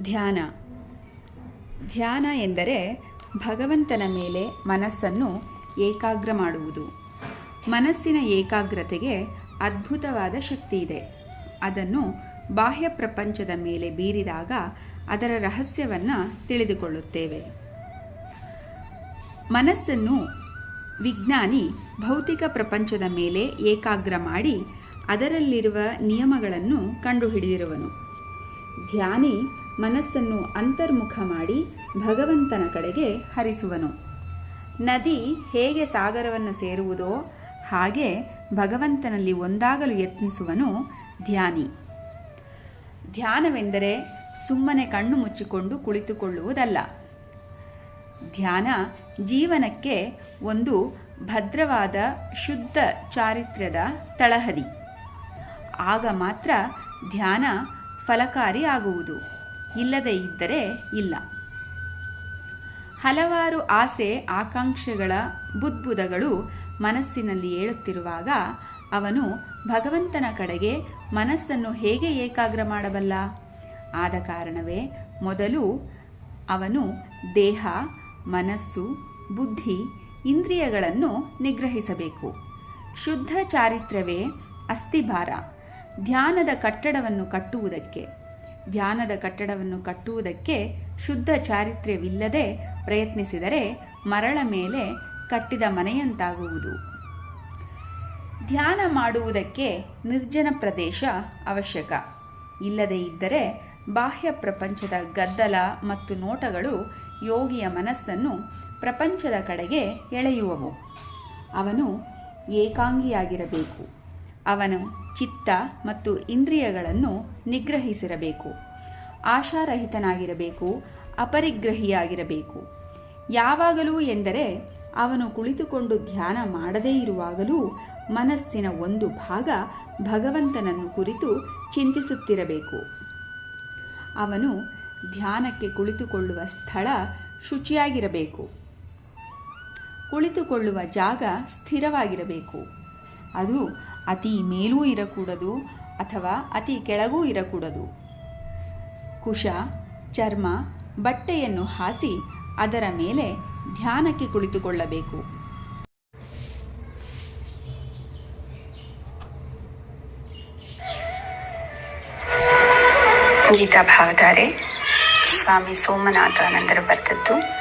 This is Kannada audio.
ಧ್ಯಾನ. ಧ್ಯಾನ ಎಂದರೆ ಭಗವಂತನ ಮೇಲೆ ಮನಸ್ಸನ್ನು ಏಕಾಗ್ರ ಮಾಡುವುದು. ಮನಸ್ಸಿನ ಏಕಾಗ್ರತೆಗೆ ಅದ್ಭುತವಾದ ಶಕ್ತಿ ಇದೆ. ಅದನ್ನು ಬಾಹ್ಯ ಪ್ರಪಂಚದ ಮೇಲೆ ಬೀರಿದಾಗ ಅದರ ರಹಸ್ಯವನ್ನು ತಿಳಿದುಕೊಳ್ಳುತ್ತೇವೆ. ಮನಸ್ಸನ್ನು ವಿಜ್ಞಾನಿ ಭೌತಿಕ ಪ್ರಪಂಚದ ಮೇಲೆ ಏಕಾಗ್ರ ಮಾಡಿ ಅದರಲ್ಲಿರುವ ನಿಯಮಗಳನ್ನು ಕಂಡುಹಿಡಿದಿರುವನು. ಧ್ಯಾನಿ ಮನಸ್ಸನ್ನು ಅಂತರ್ಮುಖ ಮಾಡಿ ಭಗವಂತನ ಕಡೆಗೆ ಹರಿಸುವನು. ನದಿ ಹೇಗೆ ಸಾಗರವನ್ನು ಸೇರುವುದೋ ಹಾಗೆ ಭಗವಂತನಲ್ಲಿ ಒಂದಾಗಲು ಯತ್ನಿಸುವನು ಧ್ಯಾನಿ. ಧ್ಯಾನವೆಂದರೆ ಸುಮ್ಮನೆ ಕಣ್ಣು ಮುಚ್ಚಿಕೊಂಡು ಕುಳಿತುಕೊಳ್ಳುವುದಲ್ಲ. ಧ್ಯಾನ ಜೀವನಕ್ಕೆ ಒಂದು ಭದ್ರವಾದ ಶುದ್ಧ ಚಾರಿತ್ರ್ಯದ ತಳಹದಿ. ಆಗ ಮಾತ್ರ ಧ್ಯಾನ ಫಲಕಾರಿ ಆಗುವುದು, ಇಲ್ಲದೇ ಇದ್ದರೆ ಇಲ್ಲ. ಹಲವಾರು ಆಸೆ ಆಕಾಂಕ್ಷೆಗಳ ಬುದ್ಬುದಗಳು ಮನಸ್ಸಿನಲ್ಲಿ ಏಳುತ್ತಿರುವಾಗ ಅವನು ಭಗವಂತನ ಕಡೆಗೆ ಮನಸ್ಸನ್ನು ಹೇಗೆ ಏಕಾಗ್ರ ಮಾಡಬಲ್ಲ? ಆದ ಕಾರಣವೇ ಮೊದಲು ಅವನು ದೇಹ, ಮನಸ್ಸು, ಬುದ್ಧಿ, ಇಂದ್ರಿಯಗಳನ್ನು ನಿಗ್ರಹಿಸಬೇಕು. ಶುದ್ಧ ಚಾರಿತ್ರ್ಯವೇ ಅಸ್ಥಿಭಾರ. ಧ್ಯಾನದ ಕಟ್ಟಡವನ್ನು ಕಟ್ಟುವುದಕ್ಕೆ ಶುದ್ಧ ಚಾರಿತ್ರ್ಯವಿಲ್ಲದೆ ಪ್ರಯತ್ನಿಸಿದರೆ ಮರಳ ಮೇಲೆ ಕಟ್ಟಿದ ಮನೆಯಂತಾಗುವುದು. ಧ್ಯಾನ ಮಾಡುವುದಕ್ಕೆ ನಿರ್ಜನ ಪ್ರದೇಶ ಅವಶ್ಯಕ. ಇಲ್ಲದೇ ಇದ್ದರೆ ಬಾಹ್ಯ ಪ್ರಪಂಚದ ಗದ್ದಲ ಮತ್ತು ನೋಟಗಳು ಯೋಗಿಯ ಮನಸ್ಸನ್ನು ಪ್ರಪಂಚದ ಕಡೆಗೆ ಎಳೆಯುವವು. ಅವನು ಏಕಾಂಗಿಯಾಗಿರಬೇಕು. ಅವನು ಚಿತ್ತ ಮತ್ತು ಇಂದ್ರಿಯಗಳನ್ನು ನಿಗ್ರಹಿಸಿರಬೇಕು. ಆಶಾರಹಿತನಾಗಿರಬೇಕು, ಅಪರಿಗ್ರಹಿಯಾಗಿರಬೇಕು. ಯಾವಾಗಲೂ ಎಂದರೆ ಅವನು ಕುಳಿತುಕೊಂಡು ಧ್ಯಾನ ಮಾಡದೇ ಇರುವಾಗಲೂ ಮನಸ್ಸಿನ ಒಂದು ಭಾಗ ಭಗವಂತನನ್ನು ಕುರಿತು ಚಿಂತಿಸುತ್ತಿರಬೇಕು. ಅವನು ಧ್ಯಾನಕ್ಕೆ ಕುಳಿತುಕೊಳ್ಳುವ ಸ್ಥಳ ಶುಚಿಯಾಗಿರಬೇಕು. ಕುಳಿತುಕೊಳ್ಳುವ ಜಾಗ ಸ್ಥಿರವಾಗಿರಬೇಕು. ಅದು ಅತಿ ಮೇಲೂ ಇರಕೂಡದು ಅಥವಾ ಅತಿ ಕೆಳಗೂ ಇರಕೂಡದು. ಕುಶ, ಚರ್ಮ, ಬಟ್ಟೆಯನ್ನು ಹಾಸಿ ಅದರ ಮೇಲೆ ಧ್ಯಾನಕ್ಕೆ ಕುಳಿತುಕೊಳ್ಳಬೇಕು. ಗೀತಾ ಭಾವಧಾರೆ ಸ್ವಾಮಿ ಸೋಮನಾಥಾನಂದರು ಬರೆದದ್ದು.